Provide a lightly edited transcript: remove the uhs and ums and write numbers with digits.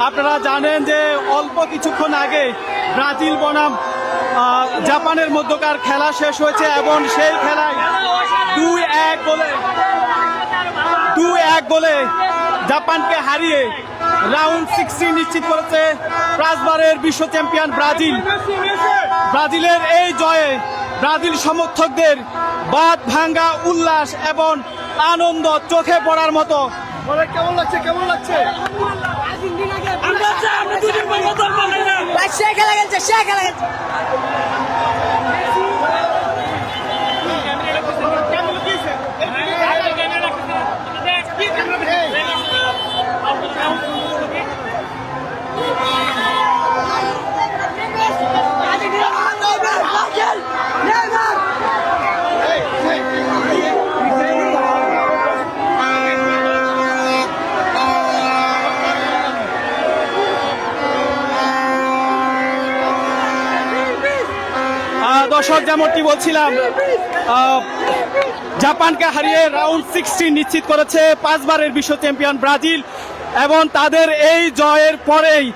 আপনারা জানেন যে অল্প কিছুক্ষণ আগে ব্রাজিল বনাম জাপানের মধ্যকার খেলা শেষ হয়েছে এবং সেই খেলায় 2-1 গোলে জাপানকে হারিয়ে রাউন্ড 16 নিশ্চিত করেছে পাঁচবারের বিশ্ব চ্যাম্পিয়ন ব্রাজিল। ব্রাজিলের এই জয়ে ব্রাজিল সমর্থকদের বাদ ভাঙ্গা উল্লাস এবং আনন্দ চোখে পড়ার মতো। কেমন লাগছে? দর্শক, যেমনটি বলছিলাম, জাপানকে হারিয়ে রাউন্ড 16 নিশ্চিত করেছে পাঁচবারের বিশ্ব চ্যাম্পিয়ন ব্রাজিল এবং তাদের এই জয়ের পরেই